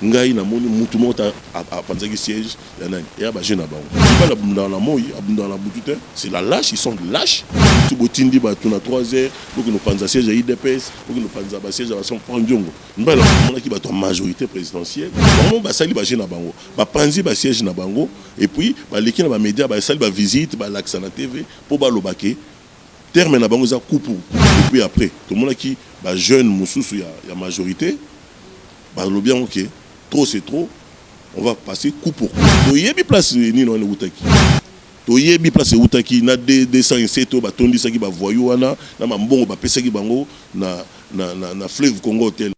ngai na moni mutu mota a panzaki siège ya nani ya ba jeune bango pas la bunda na moyi abunda na butute c'est la lâche, ils sont lâches tout botindi ba tuna 3 heures pour que nous panza siège ya IDPS pour que nous panza ba siège ba son prendiongo mbala mona ki ba to majorité présidentielle vraiment ba sali ba jeune bango ba panzi ba siège na bango et puis ba leki na ba média ba sali ba visite ba l'axe na TV pour ba lobake terme na bango za coupe et puis après tout le monde qui ba jeune mususu ya majorité ba lo bien OK trop c'est trop, on va passer coup pour coup. Toyebi place ni non utaki. Toyebi place utaki na 207 ba tondi saki ba voyou wana na mbongo ba pesa ki bango na Fleuve Congo Hotel.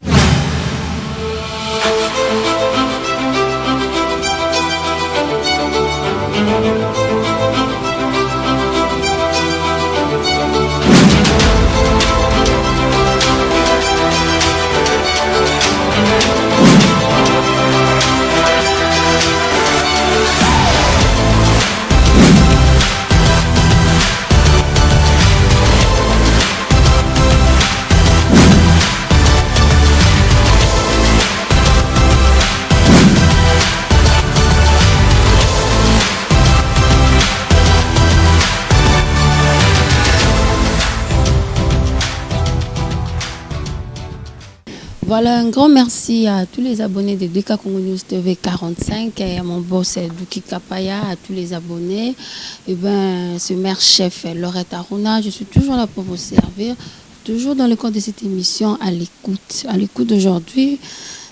Voilà, un grand merci à tous les abonnés de DK Congo News TV 45 et à mon boss Douki Kapaya, à tous les abonnés. Et ben, ce maire chef Laurette Aruna, je suis toujours là pour vous servir, toujours dans le cadre de cette émission à l'écoute. À l'écoute d'aujourd'hui,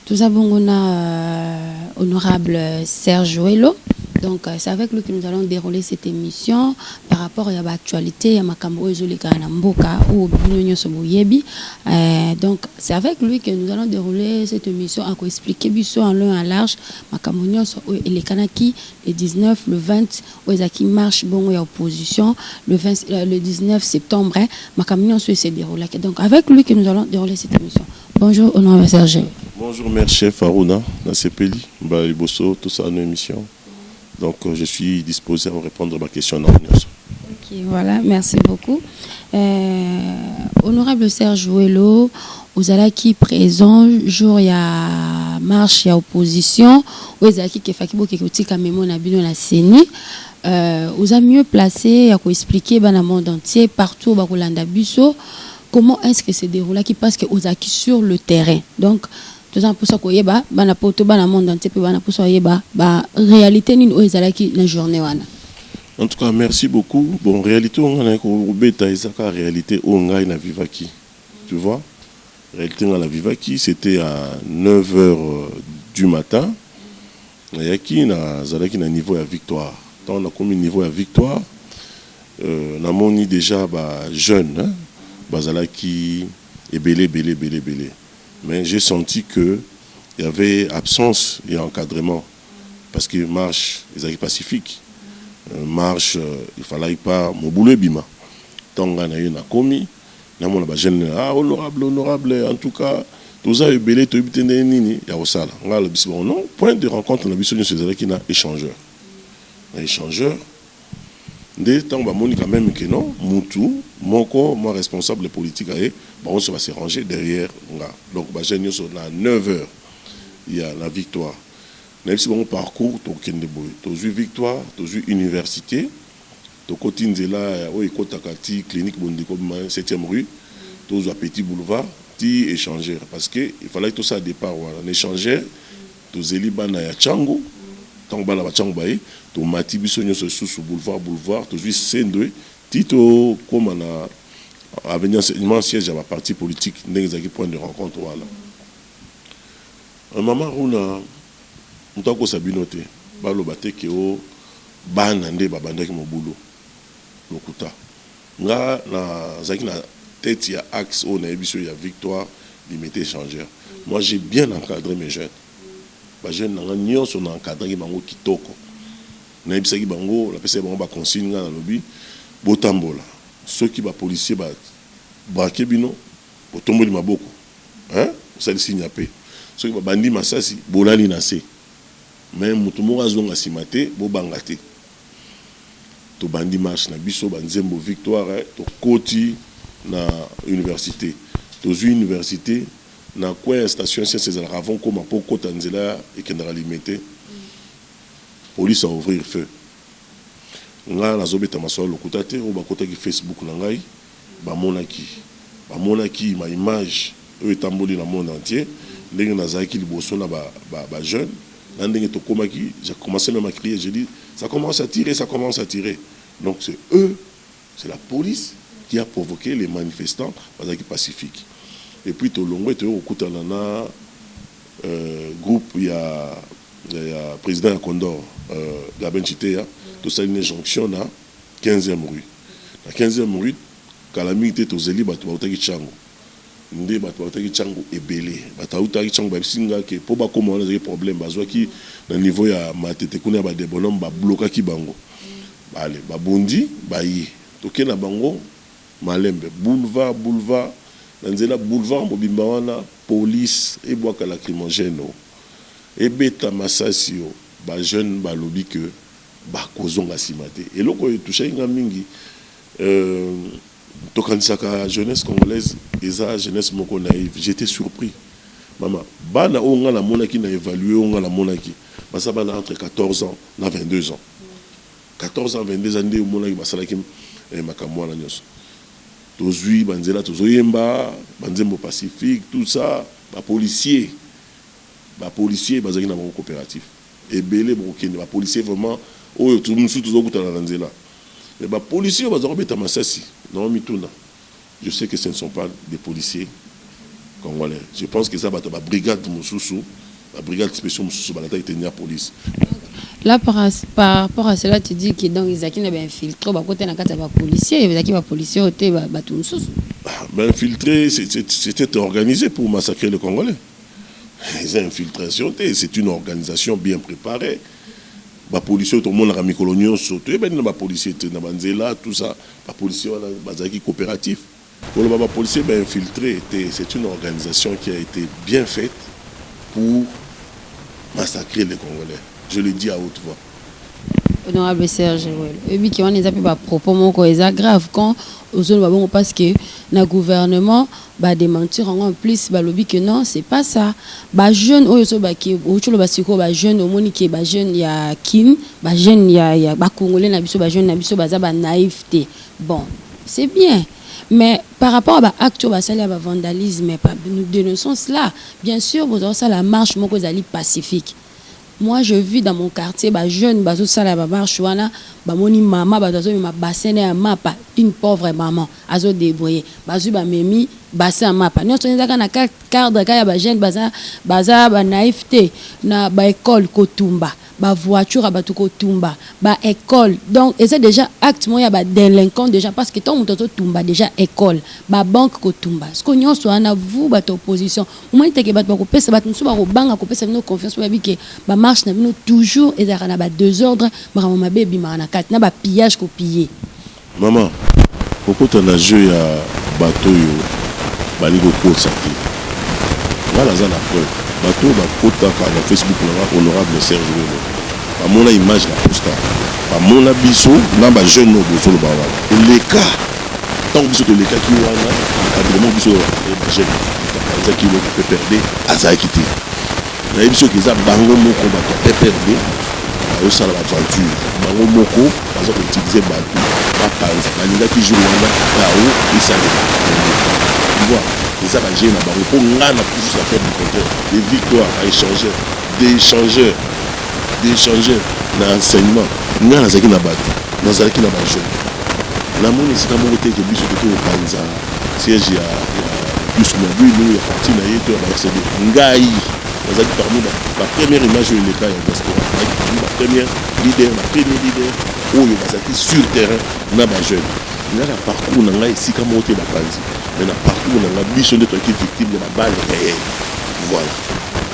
nous avons honorable Serge Ouello. Donc, c'est avec lui que nous allons dérouler cette émission par rapport à l'actualité, à Makambo Ezolika Namboka ou Binonyo Soboyebi. Donc, c'est avec lui que nous allons dérouler cette émission, à expliquer Bisso en long en large, Makambo et les Kanaki, le 19, le 20, Oezaki marche bon et opposition, le 19 septembre, Makambo s'est déroulé. Donc, avec lui que nous allons dérouler cette émission. Bonjour, honorable Serge. Bonjour, maire chef Aruna, Nasepeli, Mbaliboso, tout ça, nos émissions. Donc, je suis disposé à répondre à ma question. Ok, voilà, merci beaucoup. Honorable Serge Ouello, vous allez qui présent, jour il y a marche, il y a opposition, vous allez qui fait qui camémo na bino la CENI. Vous avez mieux placé à expliquer dans le monde entier, partout au Landa Busso, comment est-ce que c'est déroulé qui passe que vous avez sur le terrain. Donc, tout ça pour ça que yeba bana poto bana monde entier pe bana pour ça yeba ba réalité ni oezalaki la journée wana. En tout cas, merci beaucoup. Bon, réalité on a ko beta ezaka réalité on a na vivaki. Tu vois? Réalité on a la vivaki, c'était à 9h du matin. Yaki na zalaki na niveau à victoire. Tant on a comme niveau à victoire na moni déjà ba jeune hein, bazalaki belé. Mais j'ai senti qu'il y avait absence et encadrement. Parce que marche, ils arrivent pacifiques. Marche, il fallait pas mon boulot bima. Tant qu'on a eu un commis, on a jeune, honorable, en tout cas, tout ça est belé, tout est nini, il y a au sala. Non, point de rencontre, on a vu sur une qui n'a échangeur. Un échangeur. Dès temps, on a quand même que non, Moutou, moi responsable politique, on va se ranger derrière. Donc, à 9h, il y a la victoire. Même si on parcourt, tu as eu victoire, tu as eu université, tu as eu Takati, clinique 7e rue, tu as eu petit boulevard, tu as échangeur. Parce qu'il fallait tout ça à départ. Un échangeur, tu as eu Chango, tu as eu tu as mati bisonyo sous boulevard, tu as eu Sendwe, Tito, comme on a avenir enseignement siège à ma parti politique n'exagère point de rencontre voilà un maman runa mutako sabinote balo bateke o bana nde babandaki mo boulot lokuta nga na zaki na tête ya axe on a biso ya victoire limité échangeur moi j'ai bien encadré mes jeunes ba jeunes nga nyonso na encadré bango kitoko na bisaki bango la pesa bango ba consigne na lobby botambola ceux qui ba policier ba braquer bino botomboli maboko hein ça le signe paix ceux qui ba bandi masasi bolali na se même mutu moko azonga simate bo bangate to bandi marche na biso banzembo victoire to koti na université to université na coin station César avant comme pour côté nzela et qui n'a limité police a ouvrir feu nga na zobeta maso lokuta te o bakota ki Facebook na ngai ba monaki ma image eux etamboli na monde entier ndenge nazaki liboso na ba jeune na ndenge to komaki j'ai commencé même à crier, j'ai dit ça commence à tirer donc c'est eux, c'est la police qui a provoqué les manifestants pacifiques. Et puis tout le monde au Koutanana groupe il y a président Condor Gaben Chitea tout ça une jonction na 15e rue. La 15e rue calamité to zeli batu bautaki chango. Ndé batu bautaki chango ebelé. Batu bautaki chango ba singa ke po ba comme on a des problèmes bazwa ki na niveau ya matete kuna ba de bonhomme ba bloquer ki bango. Allez, ba bondi ba yi. Toke na bango malembe boulevard nanzela boulevard mobimba wana police et boaka lacrymogène et beta masasi yo ba jeune ba lobi que ba kozonga simate et loko touché nga mingi tokanisaka jeunesse congolaise eza jeunesse moko naïve. J'étais surpris mama bana onga la monaki na évaluer onga la monaki basa bana entre 14 ans na 22 ans 14 ans 22 ans nde monaki basalaki makamwa na nyoso tozui banzela tozoyemba banzembo pacifique tout ça ba policier bazaki na coopératif et belé bokende ba policier vraiment oyo tout musu tozokutana na nzela mais ba policier bazokobeta masasi non mituna. Je sais que ce ne sont pas des policiers congolais. Je pense que ça va être la brigade mususu, la brigade spéciale mususu balata tenir police. Là, par rapport à cela, tu dis que donc Isaki n'a pas infiltré, bah côté na kata ba policier, Isaki ba policier oté ba tout mususu. Ben infiltré, c'était organisé pour massacrer les Congolais. Les infiltrations, c'est une organisation bien préparée. Les policiers, tout le monde a mis coloniaux sauté, ben les policiers, tout ça, les policiers, les coopératifs. Pour les policiers, ben infiltré, c'est une organisation qui a été bien faite pour massacrer les Congolais. Je le dis à haute voix. Honorable Serge, et puis qui on les appelle propos mon grave quand aux autres parce que le gouvernement va démentir en plus ba lobby que non c'est pas ça ba jeune oyo so ba ki o chulo ba siko ba jeune o moni ke ba jeune ya kin ba jeune ya ba congolais na biso ba jeune na biso baza ba naïveté bon c'est bien mais par rapport à l'acte ba sali ba vandalisme nous dénonçons cela bien sûr vous avez ça la marche moko zali pacifique. Moi, je vis dans mon quartier, bah jeune, bah tout ça là, bah marche, bah moni maman, bah dans ma bassin à mapa, une pauvre maman, azo débrouillé, bah zu bah memi, bassin à mapa. Nous sommes dans la cadre, bah jeune, bah naïveté, na bah école kotumba, bah voiture, bah tout kotumba, bah école. Donc, et c'est déjà acte moi, bah délinquant déjà parce que tant que tumba déjà école, bah banque kotumba. Ce qu'on y a soit na vous, bah opposition. Au moins, t'es que bah couper, ça bah nous sommes au banque à couper, ça nous confiance, bah que bah marche na nous toujours et ça na bah deux ordres, bah ma baby, bah na quatre, na bah pillage ko piller. Maman, pourquoi tu as joué à bateau yo, bah ni go ça qui. Voilà ça la preuve. Bateau bah kota na Facebook na honorable Serge Welo. Bah mon image la posta. Bah mon abisso na bah jeune no bozo lo ba wala. Les cas tant biso de les cas qui wana encadrement biso ba jeune. Ça qui peut perdre à ça quitter. Na biso ki za bango moko ba to perdre. Au ça la aventure. Bango moko parce que utiliser bateau ba panza. Ba ninga qui joue wana ba o et ça tu vois. Les abagés na bango pour ngana toujours la faire du contraire des victoires à échanger d'échanger na enseignement ngana zaki na bato na zaki na bajo na moni sika moko te ke biso to panza siège ya plus mobile ya parti na yeto ba RCD ngai nazaki parmi la première image où il est ya restaurant la premier leader oyo bazaki sur terrain na bajo ngana parcours na ngai sika moko te ba panzi. Mais partout on a biso de qui victime de la balle réelle. Voilà.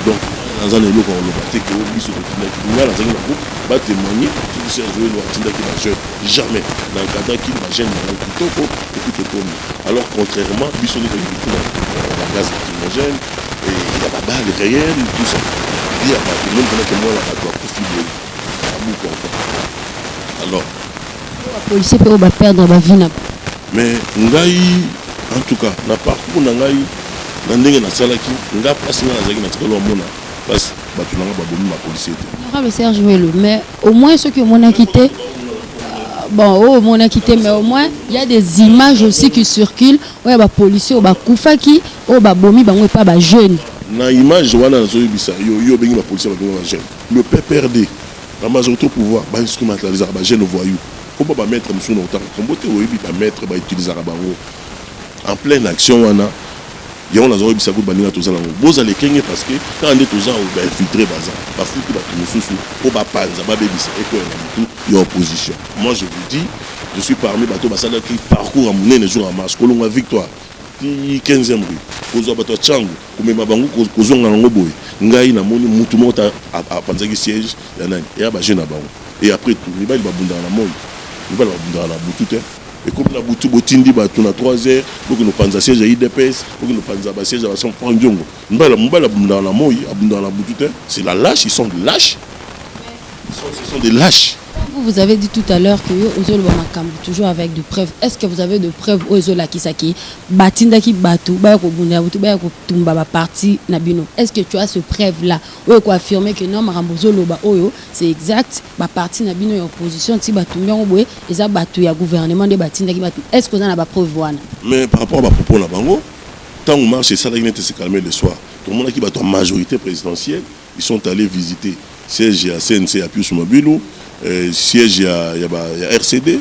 Donc dans un élo quand on le battait que biso de qui là dans un groupe va témoigner sur ce joueur le Tinda qui va jeune jamais dans le cadre qui va jeune dans le kitoko et puis comme alors contrairement biso de qui victime la gaz lacrymogène et il y a la balle réelle tout ça. Il y a pas tout le monde que moi là doit profiter à bout quoi. Alors la police peut pas perdre ma vie. Mais ngai en tout cas, na parcours nangai Nandenge na salaki, nga place nga nazaki na tikalo mona. Place batu nanga babomi ma policier. Honorable Serge Welo, mais au moins ceux qui m'ont quitté, bon, oh, m'ont quitté, mais au moins il y a des images aussi qui circulent. Ouais, bah policier, bah koufaki, oh bah bomi, bah pas bah jeune. Na image wana nazo yebisa yo bengi ba policier ba bengi ba jeune. Le PPRD, la majorité au pouvoir, bah instrumentaliser ba jeune voyou. Faut pas mettre monsieur dans temps. Comme boté oyebi ba mettre ba utiliser ba en pleine action wana. Yon la zone bisa baninga tozana boza le kenge parce que quand on est tozana on va infiltrer baza ba fuki ba tumususu o ba panza ba bebisa et que il y a opposition. Moi je vous dis, je suis parmi bato basala qui parcourt à monene jour en marche kolonga victoire ti 15e rue kozo bato changu kumema bangu kozonga ngo boy ngai na moni mutu mota a panzaki siège ya nani ya ba jeune bango et après tout ni ba bunda na moi ni ba bunda na butute. Et comme la boutique botindi bato na 3 heures pour que nous panza siège à IDPS pour que nous panza ba siège à son prendiongo mbala bunda na moi abunda na butute c'est la lâche, ils sont des lâches. Ce sont des lâches. Vous avez dit tout à l'heure que Ozolo Bamakam toujours avec des preuves. Est-ce que vous avez de preuves Ozola Kisaki Batinda ki batu ba ko bunda butu ba ko tumba ba parti nabino. Est-ce que tu as ce preuve là ou ko affirmer que non Marambo Zolo ba oyo c'est exact ba parti nabino en opposition ti batu nyongo boye eza batu ya gouvernement de Batinda ki batu. Est-ce que vous en avez pas preuve wana? Mais par rapport à propos na bango tant on marche ça là il était se calmer le soir. Tout le monde qui batu en majorité présidentielle, ils sont allés visiter siège à CNC à Pius Mobilo. Siège il y a RCD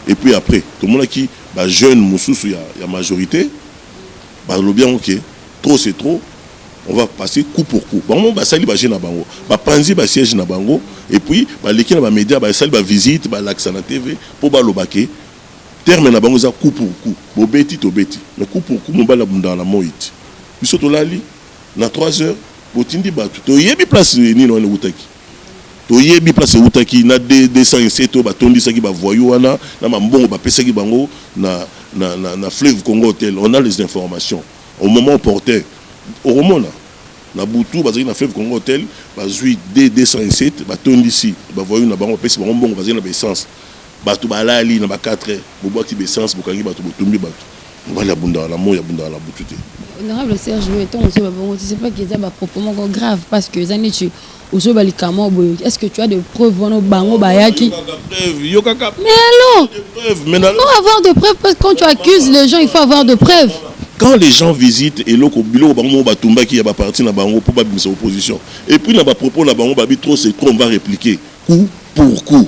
et puis après tout le monde qui bah jeune Moussous il y a majorité bah le bien ok trop c'est trop on va passer coup pour coup bon bah sali bah jeune na bango bah panzi bah siège na bango et puis bah l'équipe bah média bah sali bah visite bah l'accès na TV pour bah lobake terme na bango ça coup pour coup bo beti to beti mais coup pour coup mon bah la bunda na moït biso to lali na 3 heures botindi bah to yebi place ni no utaki to yebi place utaki na 207 ba tondisaki ba voyou wana na mbongo ba pesaki bango na Fleuve Congo Hotel. On a les informations au moment opportun au romona na butu bazaki na Fleuve Congo Hotel ba zui D207 ba tondisi ba voyou na bango pesi bango mbongo bazaki na ba essence batu balali na ba 4 heures bo boki ba essence bokangi batu botumbi batu ngala bunda la moya bunda la butu te. Honorable Serge Weton aussi ba bongo tu sais pas qu'ils a ba proprement grave parce que zani tu est-ce que tu as des preuves bango bayaki? Mais alors, pour avoir des preuves, parce que quand tu accuses les gens, il faut avoir des preuves. Quand les gens visitent et l'autre bilo bango batumba qui a parti na bango pour babim sa opposition et puis na ba propos na bango babi trop c'est trop on va répliquer coup pour coup.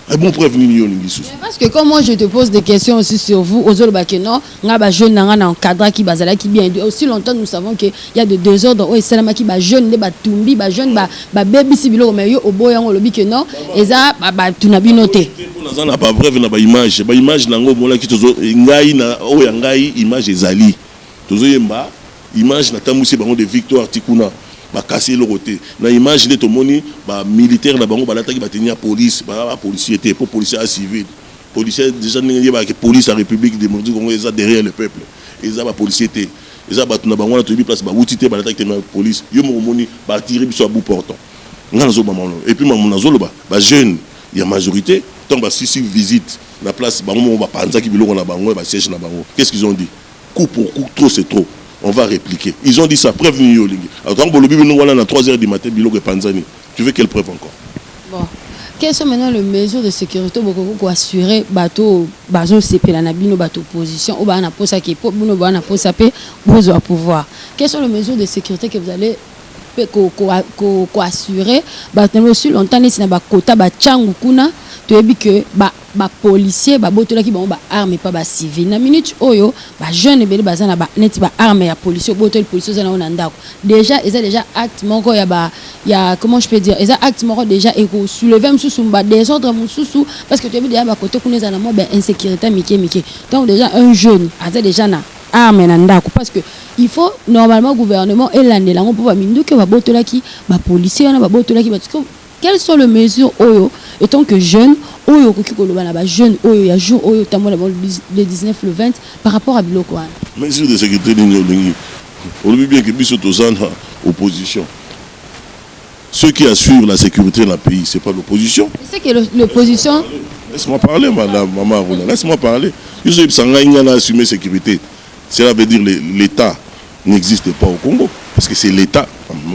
Un bon preuve ni sous. Parce que comme moi je te pose des questions aussi sur vous Ozolo Bakeno nga ba jeune nga na encadra qui bazala qui bien aussi longtemps nous savons que il y a de désordre au salama qui ba jeune ne ba tumbi ba jeune ba baby sibilo mais yo oboyango lobi que non eza ba tunabinoté on n'a pas preuve na ba image nango mola ki tozo ngai na o ya ngai image ezali tozo yemba image na tamusi bango de victoire tikuna ba casser le côté na image de tomoni ba militaire na bango balataki ba tenir police ba policier était pour policier civil policier déjà n'yé ba que police à République démocratique Congo est derrière le peuple ils a ba policier était ils a ba na bango na tobi place ba wutité balataki tenir police yo mo moni ba tirer biso à bout portant ngana zo ba et puis na zo ba jeune il y a majorité tant ba si visite la place bango ba panza ki biloko na bango ba siège na bango qu'est-ce qu'ils ont dit coup pour coup trop c'est trop. On va répliquer. Ils ont dit ça, preuve ni yolingi. Alors quand Bolobi nous voilà à 3h du matin, Biloko et Panzani. Tu veux quelle preuve encore? Bon. Quelles sont maintenant les mesures de sécurité pour assurer bateau bazo CP la nabino bateau opposition ou bana posa qui pour nous bana posa pe vous au pouvoir. Quelles sont les mesures de sécurité que vous allez assurer bateau aussi longtemps ni na ba kota ba changu kuna to ebi que ba policier ba botola ki ba arme pas ba civil na minute oyo ba jeune ebele bazana ba neti ba arme ya policier botola policier zana on ndako déjà ils a déjà acte moko ya comment je peux dire ils a acte moko déjà et ko soulever même sous ba désordre mususu parce que tu ebi déjà ba côté kuna zana mo ben insécurité mike donc déjà un jeune a déjà na arme na ndako parce que il faut normalement gouvernement et l'année pour ba minduke ba botola ki ba policier na ba botola ki parce que quelles sont les mesures oyo étant que jeune oyo koki koloba na ba jeune oyo ya jour oyo tamola le 19 le 20 par rapport à biloko wana mesures de sécurité ningi on veut bien que biso tozana opposition ceux qui assurent la sécurité dans le pays c'est pas l'opposition c'est que l'opposition laisse-moi parler madame maman Rona laisse-moi parler ils ont sanga ingana assumer sécurité cela veut dire l'état n'existe pas au Congo. Parce que c'est l'État.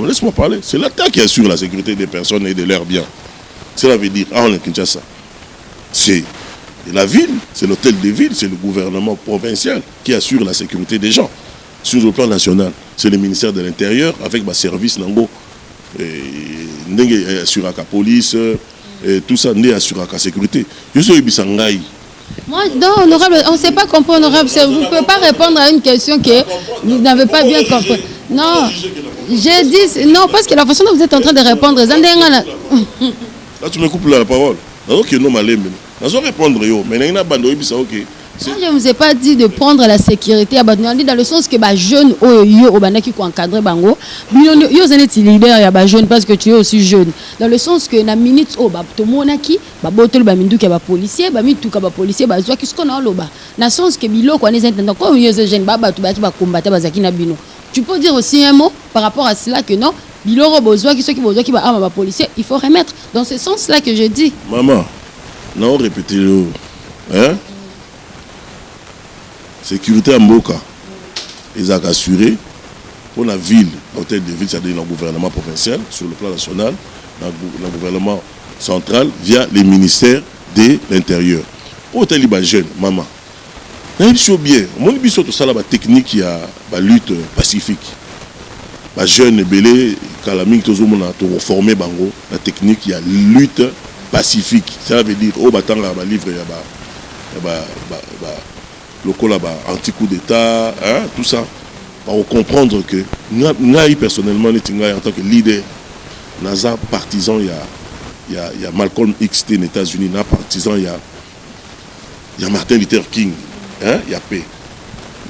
Laisse-moi parler. C'est l'État qui assure la sécurité des personnes et de leurs biens. Cela veut dire, en Kinshasa, c'est la ville, c'est l'hôtel de ville, c'est le gouvernement provincial qui assure la sécurité des gens. Sur le plan national, c'est le ministère de l'Intérieur avec ma service Nango, assure la police, tout ça, assure la sécurité. Je suis Ibisangaï. Moi, non, honorable, on ne sait pas comprendre, honorable. Vous ne pouvez pas répondre à une question que vous n'avez pas bien compris. Non, j'ai dit, non, parce que la façon dont vous êtes en train de répondre, là tu me coupes la parole. Ok, non, je vais répondre, mais je ne vous ai pas dit de prendre la sécurité à Batouandi dans le sens que les jeunes qui ont encadré Bango, ils sont leaders et jeunes parce que tu es aussi jeune. Dans le sens que la minute où tout le monde qui est policier, policier, qu'est-ce qu'on a là? Dans le sens que les intendants, comme les jeunes, tu peux dire aussi un mot par rapport à cela que non, il faut remettre. Dans ce sens-là que je dis. Maman, non, répétez-le. Hein? Sécurité à Mboka, ils ont assuré pour la ville, l'hôtel de ville, c'est-à-dire le gouvernement provincial, sur le plan national, le gouvernement central, via les ministères de l'Intérieur. Pour les jeunes, maman, nous bien, mon biso tout ça la technique, il y a la lutte pacifique. Les jeunes belé, Kalaming, tout le monde a reformé Bango, la technique, il y a lutte pacifique. Ça veut dire, au batang, il y a livre, il y a le col là-bas, anti-coup d'État, hein, tout ça, pour comprendre que nous, personnellement, en tant que leader, NASA partisan, il y a Malcolm X des États-Unis, nous partisan, il y a Martin Luther King, hein, il y a paix.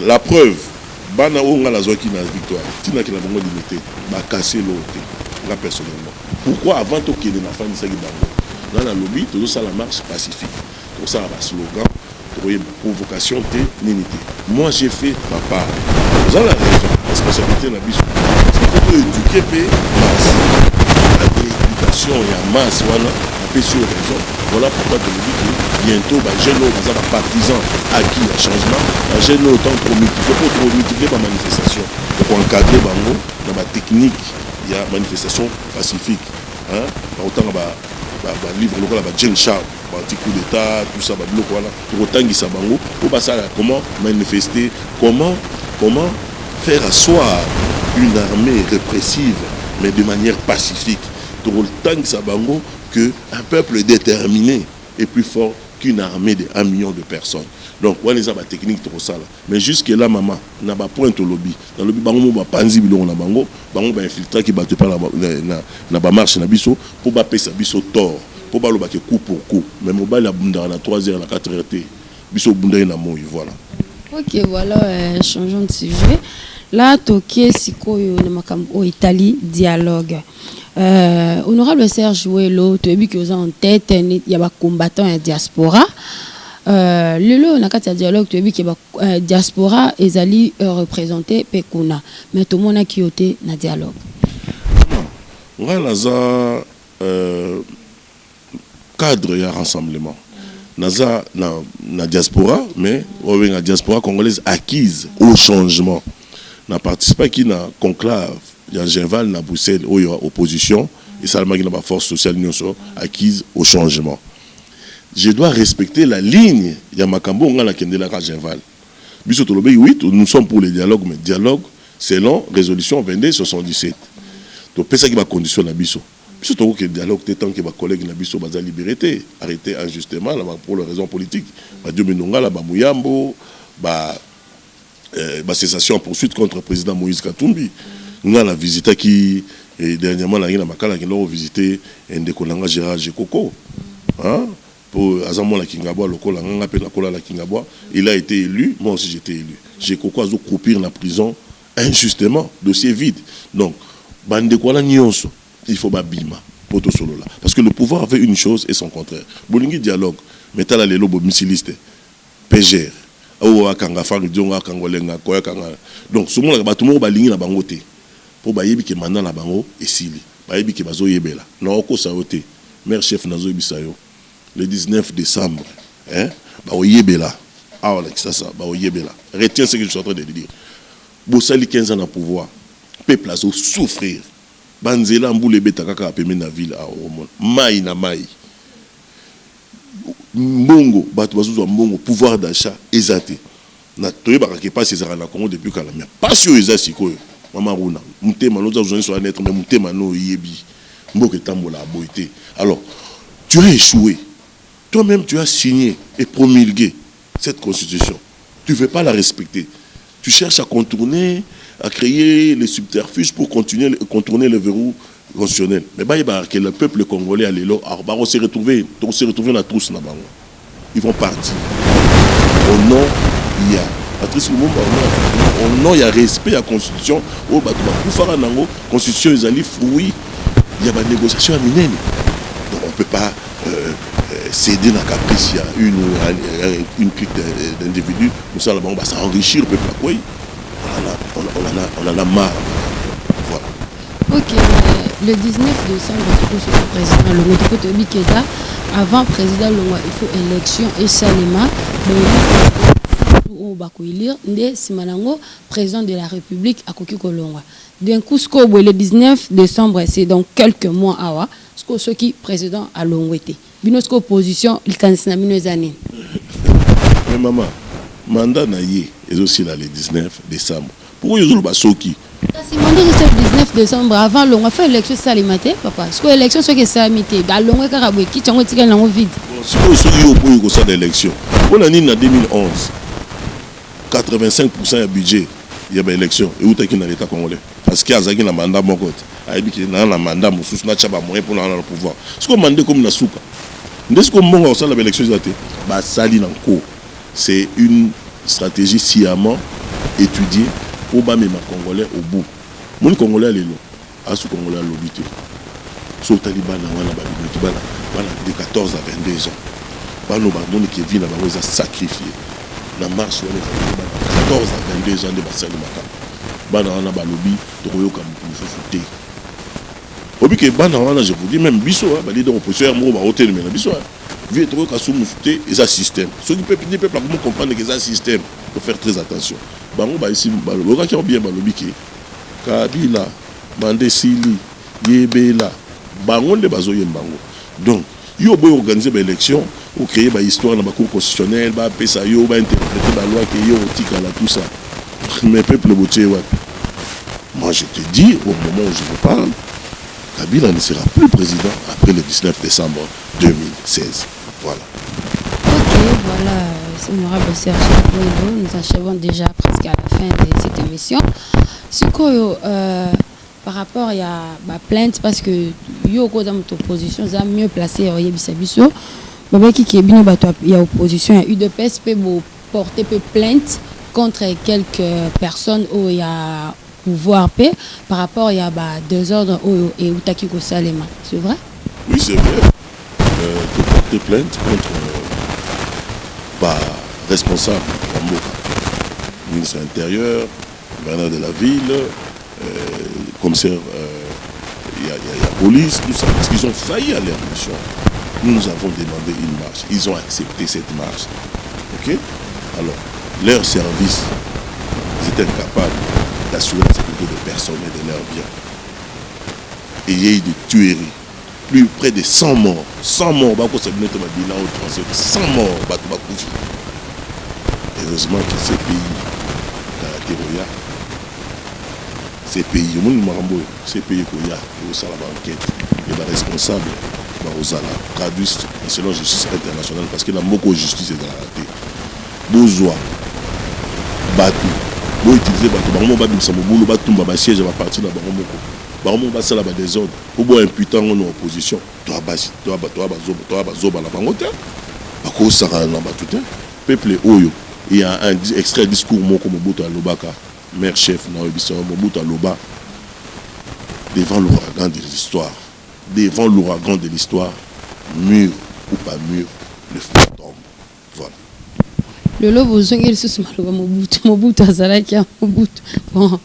La preuve, Bana Onga la Zoaki na victoire, Tina qui l'a vraiment limité, va casser l'autre, là personnellement. Pourquoi avant tout qu'il y ait une affaire de Bango, dans la lobby, tout ça la marche pacifique, tout ça la slogan. Provocation de l'unité. Moi j'ai fait ma part. Vous avez la raison, la responsabilité de la biche. C'est pour éduquer masse. La rééducation et la masse, voilà, on peut sur raison. Voilà pourquoi je vous dis que bientôt, les jeunes ont des partisans acquis le changement. Les jeunes ont autant pour multiplier ma manifestation. Pour encadrer Bango dans ma technique, il y a manifestation pacifique. Hein? Autant livre local la Jean Charles, petit coup d'état, tout ça, voilà. Pour autant qu'ils savent comment manifester, comment faire asseoir une armée répressive, mais de manière pacifique. Pour autant qu'ils savent qu'un peuple déterminé est plus fort qu'une armée de 1 million de personnes. Donc, on les a la technique trop ça. Mais jusque là, maman, n'a pas point au lobby. Dans le lobby, bango ba panzi bilon na bango ba infiltrer qui battent pas na ba marche na biso pour ba pesa biso tort. Pour ba lo ba coup pour coup. Mais mo ba la bunda na 3h na 4h t. Biso bunda na moyi voilà. OK, voilà, changeons de sujet. Là, toké sikoyo na makambo Italie dialogue. Honorable Serge Ouello, tu as vu que vous en tête, il y a des combattants et diaspora. Le na kati ya dialogue, tu as vu que la diaspora est allée représenter Pekuna. Mais tout le monde a qui été na dialogue. On a cadre et rassemblement. Naza na diaspora, mais on a la diaspora congolaise acquise au changement. On a participé qui na conclave. Il y a Genval, il y a Bruxelles, où il y a opposition, et ça, il y a la force sociale acquise au changement. Je dois respecter la ligne. Il y a Makambo, on a la Kendela Genval. Oui, nous sommes pour les dialogues, mais dialogue selon résolution 2277. Donc, c'est ça qui va conditionner Bisso. Bisso, que le dialogue, tant que les collègues Bisso va libérer, arrêter injustement pour les raisons politiques. Dieu Menonga, Mouyambo, cessation en poursuite contre le président Moïse Katumbi. Nous avons visité qui dernièrement la Makala qui nous visité Ndekolanga Gérard Jekoko. Hein? Pour Azamon la Kingabwa, la Kingabwa, il a été élu, moi aussi j'étais élu. Jekoko a dû croupir la prison injustement, dossier vide. Donc, Bandekola Nyonso, il faut bima pour tout solo là. Parce que le pouvoir avait une chose et son contraire. Bolingi dialogue, mais t'as les lobos missiliste, PGR. Donc, ce monde tout le monde va ligner la bangote. Pour bayebi ke mandat la bango esili bayebi ke bazo yebela na oko saote maire chef nazo bisayo le 19 décembre hein ba oyebela ah ça ba oyebela retiens ce que je suis en train de dire Bossali 15 ans na pouvoir. Peuple a souffrir. Banzela mboule beta kaka apeme na ville a Omona. Mai na mai. Mbongo, bato bazouzo mbongo, pouvoir d'achat, ezate. Na toye bakake pas ces na Congo depuis kala. Mais pas sur ezasi koyo. Mama Runa. Mutema nous avons sur un être mais mutema no yebi. Mboke tambola boité. Alors, tu as échoué. Toi-même tu as signé et promulgué cette constitution. Tu ne veux pas la respecter. Tu cherches à contourner, à créer les subterfuges pour contourner le verrou constitutionnel. Mais que le peuple congolais a l'élo, on s'est retrouvé dans la trousse. Ils vont partir. Au nom, il y a. Au nom, il y a respect à la constitution. La constitution, ils allaient fruits. Il y a des négociations à miner. Donc on ne peut pas céder la caprice. Il y a une clique d'individus. Nous allons s'enrichir le peuple. On en a marre. Voilà. Ok, le 19 décembre, le président Longo Bikeda, avant président Longo, il faut élection et Salima. Président de la République à Koki Kolongwa. D'un coup, le 19 décembre, c'est dans quelques mois à ce qui président à Longwete. Binosko opposition, il candidat na minozane. Mais maman, mandat naïe est aussi là le 19 décembre. Pourquoi ils ont le soki? Si mandat le 19 décembre avant Longwa fait élection salimate papa. Parce que l'élection soit que salimate, ba Longwa karabwe qui tchango tika na vide. Si vous soki au pour ça d'élection. On a dit en 2011. 85% du budget, il y a une élection. Et où est-ce qu'il y a l'État congolais? Parce qu'il y a un mandat, il y a un mandat, il y a un moyen pour le pouvoir. Ce qu'on demande comme la souka. Est-ce qu'on a l'élection? C'est une stratégie sciemment étudiée pour mettre les Congolais au bout. Les Congolais, les Congolais, l'obité. Sur les talibans, de 14 à 22 ans. Les gens qui vivent là-bas, ils ont sacrifié. La marche, 14 à 22 ans de Bassali Maka. Bana wana balobi tokoyoka mutu soute. Obi ke bana wana je vous dis même biso ba leader opposition mo ba hôtel mais na biso. Vie tokoyoka sou mutu et ça système. Ceux qui peuvent comment comprendre que ça système, faut faire très attention. Bango ba ici balobi ka bien balobi ke Kabila Mande Sili Yebela bango nde bazo yembango. Donc yo boy organiser l'élection ou créer une histoire dans la cour constitutionnelle, ça yo interpréter la loi que yo tika là tout ça. Mais peuple botier moi je te dis au moment où je vous parle, Kabila ne sera plus président après le 19 décembre 2016. Voilà. Ok, voilà, c'est honorable Serge Boido. Nous achevons déjà presque à la fin de cette émission. Ce que par rapport à la plainte, parce que yo dans notre opposition, ça mieux placé au Yebisabiso. Il y a opposition, il y a eu de PSP pour porter plainte contre quelques personnes où il y a pouvoir paix par rapport à deux ordres et Utakiko Salema. C'est vrai? Oui, c'est vrai. De porter plainte contre responsable en Moka, ministre de l'Intérieur, gouverneur de la ville, commissaire, il y a police, tout ça, parce qu'ils ont failli à leur mission. Nous avons demandé une marche. Ils ont accepté cette marche. Ok? Alors, leur service, ils étaient incapables d'assurer la sécurité des personnes et de leurs biens. Et il y a eu des tueries. Près de 100 morts. 100 morts. 100 morts. Heureusement que ces pays, ces pays, où ça la banquette, et les responsables, traduisent selon justice internationale parce que la moko justice est dans la tête. Bozoa, Batu, bo utiliser Batu, Baromo Babimsa Mobulu, Batumba, Basiège, va partir là-bas, Baromo Bassa là-bas des ordres, pour boire imputant en opposition, toi, Bazoba, la bangote, Bako Sara, la Batute, peuple Oyo, il y a un extrait discours Moko Mobutu Alobaka, maire chef, Naoebissa Mobutu Aloba, devant l'ouragan de l'histoire. Devant l'ouragan de l'histoire, mur ou pas mur, le feu tombe. Voilà. Le lobo il se Mobutu Azalaki Mobutu. Bon,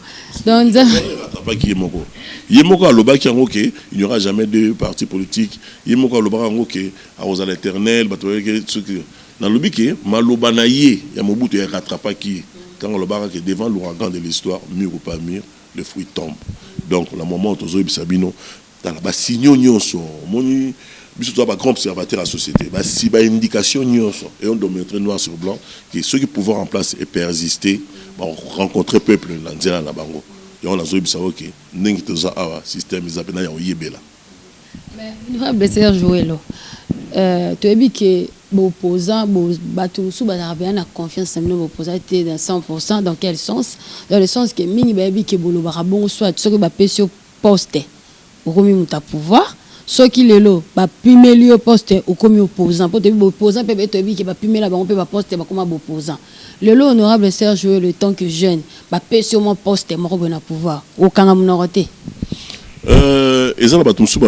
donc Yemoko Aloba qui il n'y aura jamais de parti politique. Yemoko Aloba qui a aux l'éternel, dans le biquet, Maloba Naye, il y a Mobutu et Ratrapaki. Quand on le barre que devant l'ouragan de l'histoire, mûr ou pas mûr, le fruit tombe. Donc, le moment où Tozo Bisabino, dans la signaux nyonso, moni, biso ba grand observateur à la société, ba si ba indication nyonso, et on doit mettre noir sur blanc que ceux qui pouvoir en place et persister, ba rencontrer peuple na nzela na bango. Et on a zo bisabo que ndenge toza awa système izapena ya oyebela. Mais nous va blesser jouer là. Tu as dit que l'opposant, Batoussou, a confiance en l'opposant était dans 100%. Dans quel sens? Dans le sens que Mini Baby, que Bolobarabon, soit ceux qui ont sur poste, au commis ta pouvoir, ceux qui le lot, pimer le poste, au commis opposant. Pour te dire, opposant, peut être que va pimer la banque, peut poste, comme opposant. Le lot honorable Serge jouer le temps que jeune, sur mon poste, mon bon pouvoir. Au Kangamunoroté. Et ça, Batoussou,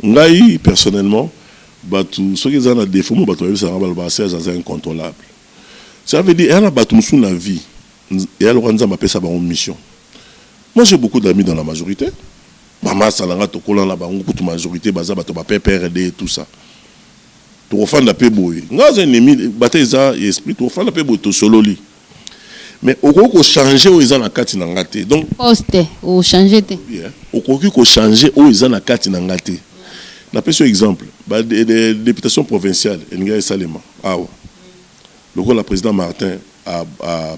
Ngai, personnellement, ceux qui ont des défauts, c'est incontrôlable. Ça veut dire qu'il y a un Batoussou dans la vie. Et alors, on a sa mission. Moi, j'ai beaucoup d'amis dans la majorité. Maman, Salanga, Tokola, la majorité, Baza, PRD et tout ça. Tu refais la paix, boy. Nous avons un ennemi, Bataïza et esprit, tu refais la paix, boy, tu solo li. Mais au cas où changer, ils ont la carte n'angate. Donc, poste, ou changer. Au cas où changer, ils ont la carte n'angate. On a pris ce exemple. Des députations provinciales, Nga Salema. Le président Martin a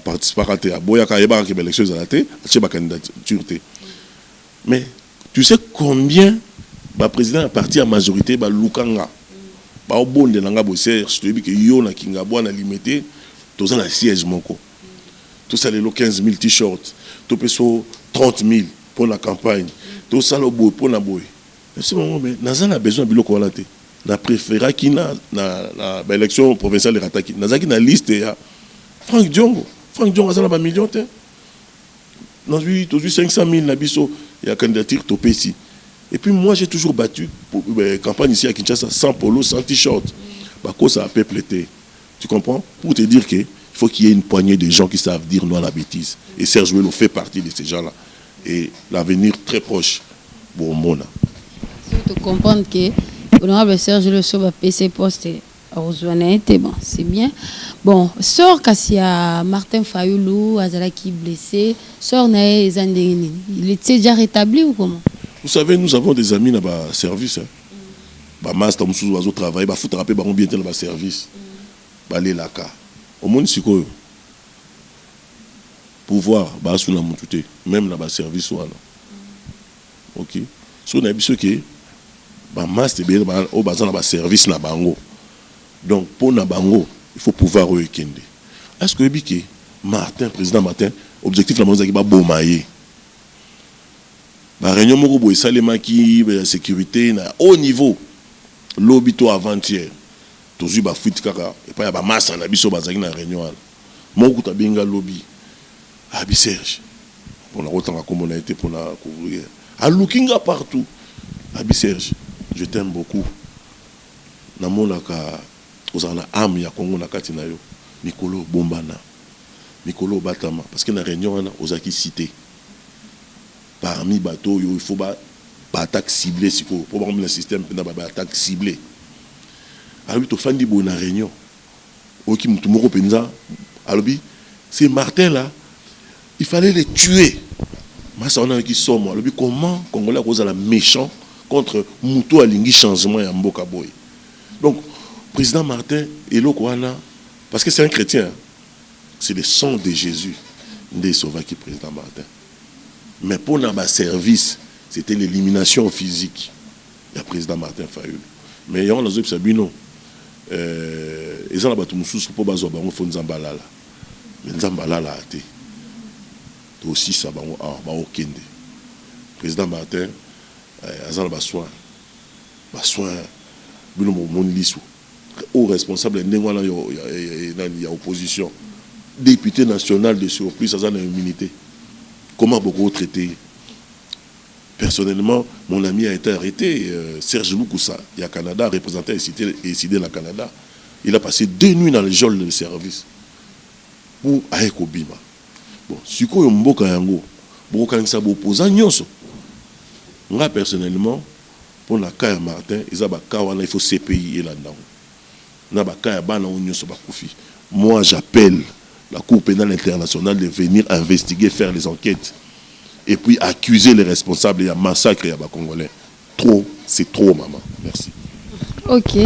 participé à Boyaka et Baraki l'élection de la T, à candidature. Mais tu sais combien le président a parti à majorité à Lukanga. Au bon de Nanga Bosser, je te dis que Yo na Kingabwa na limité, tous un siège moko. Tout ça, les 15 000 t-shirts, tout ça, 30 000 pour la campagne, tout ça, le boy pour la boy. Mais nous avons besoin de biloko walate. Na préféré qui na élection provinciale de Rataki. Nous avons une liste Franck Diongo a ça la million te. Nous avons 500 000 na biso il y a candidature topé ici. Et puis moi j'ai toujours battu pour campagne ici à Kinshasa sans polo, sans t-shirt. Bah quoi ça a peuplé. Tu comprends? Pour te dire que il faut qu'il y ait une poignée de gens qui savent dire non à la bêtise. Et Serge Ouello fait partie de ces gens-là. Et l'avenir très proche pour Mona. Tu comprends que l'honorable Serge le sur PC poste aux bon, c'est bien. Bon, sort Kassia Martin Fayoulou, Azalaki blessé, sort Naé Zandérini. Il était déjà rétabli ou comment? Vous savez, nous avons des amis dans le service. Bah master Moussou Oiseau travail, bah foutre rapper, bah on bien dans le service. Bah les laka. Au monde c'est quoi? Pouvoir, bah sous la montée, même dans le service ou ok. So on a vu ce que bah master bien au bazar dans le service na bango. Donc pour na bango, il faut pouvoir rekende. Est-ce que biké Martin, président Martin, objectif la monnaie qui va bomailler. La réunion moko boy salema qui la sécurité na haut niveau. L'obito avant-hier. Toujours ba fuite kaka et pas ba massa na biso bazaki na réunion. Moko ta benga lobby. Abi Serge. Pour la rotanga comme on a été pour la couvrir. À lookinga partout. Abi Serge, je t'aime beaucoup. Na monaka ozana âme ya Congo na kati na yo. Mikolo Bombana. Mikolo Batama parce que na réunion na ozaki cité. Parmi bateaux, il faut pas attaque ciblée pour avoir un système de attaque ciblée. Alors, tu fais une réunion. Alors, ces Martin là, il fallait les tuer. Mais ça, on a qui sont moi. Comment Congolais cause la méchant contre Moutou Alingui changement et Mboka Boy. Donc, président Martin et l'Okwana, parce que c'est un chrétien, c'est le sang de Jésus, des Sauvaki président Martin. Mais pour notre service, c'était l'élimination physique. Il y a le président Martin Fayoulou. Mais il y a un autre Sabino. Ils ont battu Moussous pour baser au fond de Zambala. Mais Zambala a été. Aussi, ça va au Kende. Le président Martin, ils ont besoin. Besoin. Mon lissou. Au responsable, il y a opposition. Député national de surprise, ça a une immunité. Comment beaucoup traiter? Personnellement, mon ami a été arrêté, Serge Loukoussa, il y a Canada, représentant et cité dans le Canada. Il a passé 2 nuits dans le geôle de service pour Aeko Bima. Bon, si vous avez un bon cango, vous avez un bon opposant, moi, personnellement, pour la Kaya Martin, il faut CPI et là-dedans. Moi, j'appelle la Cour pénale internationale de venir investiguer, faire les enquêtes. Et puis accuser les responsables. Il y a massacre, il y a Congolais. Trop, c'est trop, maman. Merci. Ok,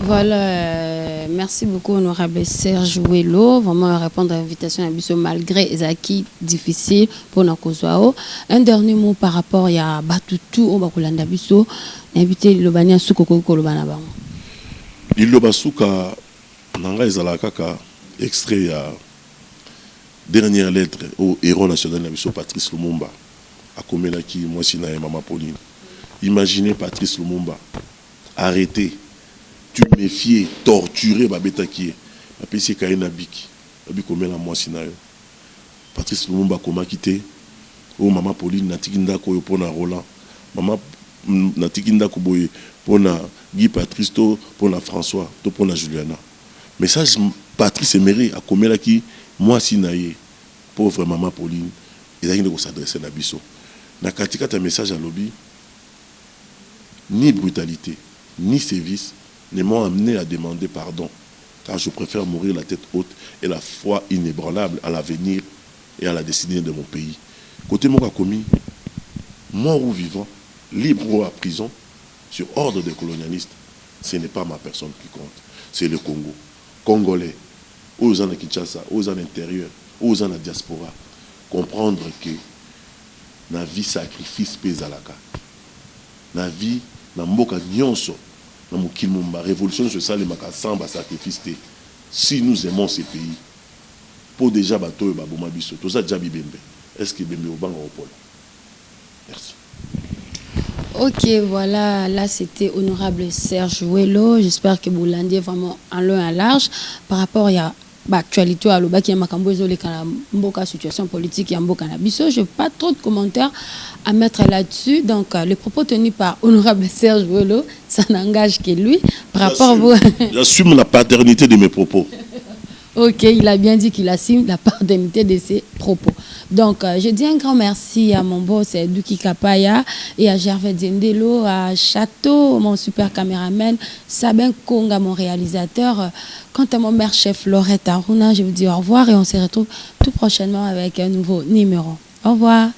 voilà. Merci beaucoup, honorable Serge Ouello. Vraiment répondre à l'invitation à Bisso malgré les acquis difficiles pour Nakozwao. Un dernier mot par rapport à Batutu au Bakulanda Bisso. Invité Lobania Soukoko Kolobanabango. Ilobasuka Nanga Ezalakaka, extrait à dernière lettre au héros national Nabiso Patrice Lumumba, à Komelaki, moi Sina et Maman Pauline. Imaginez Patrice Lumumba arrêté, tuméfié, torturé, Babetakie, Papesi Kaina Biki, Babikomela moi Sina. Patrice Lumumba comment quitté, oh Maman Pauline, Natikinda Koyo Pona Roland, Maman Natikinda Koboye, Pona Guy Patrice, Pona François, Pona Juliana. Message Patrice Emery à Komelaki, moi Sinaye, pauvre Maman Pauline, il a une s'adresser à Bisso. Na katika ta message à lobby, ni brutalité, ni sévice ne m'ont amené à demander pardon, car je préfère mourir la tête haute et la foi inébranlable à l'avenir et à la destinée de mon pays. Côté Moka commis, mort ou vivant, libre ou à prison, sur ordre des colonialistes, ce n'est pas ma personne qui compte, c'est le Congo. Congolais, aux gens de Kinshasa, aux gens intérieur, aux gens de la diaspora, comprendre que la vie sacrifice pézalaka. La vie, na mboka nyonso, na mukilmumba, révolution sociale maka samba sacrifice. Si nous aimons ces pays, pour déjà bateau et baboma biso, tout ça jabi bembe. Est-ce que bembe au bango au pôle? Merci. Ok, voilà, là c'était honorable Serge Ouello. J'espère que vous l'endiez vraiment en long et en large par rapport à l'actualité à l'Oba qui est Makambo et la situation politique et Mboka Nabiso. Je n'ai pas trop de commentaires à mettre là-dessus. Donc, les propos tenus par honorable Serge Ouello, ça n'engage que lui. Par rapport à vous. J'assume la paternité de mes propos. Ok, il a bien dit qu'il assume la paternité de ses propos. Donc, je dis un grand merci à mon boss Duki Kapaya et à Gervais Dendelo, à Château, mon super caméraman, Sabin Konga, mon réalisateur. Quant à mon mère chef Lorette Aruna, je vous dis au revoir et on se retrouve tout prochainement avec un nouveau numéro. Au revoir.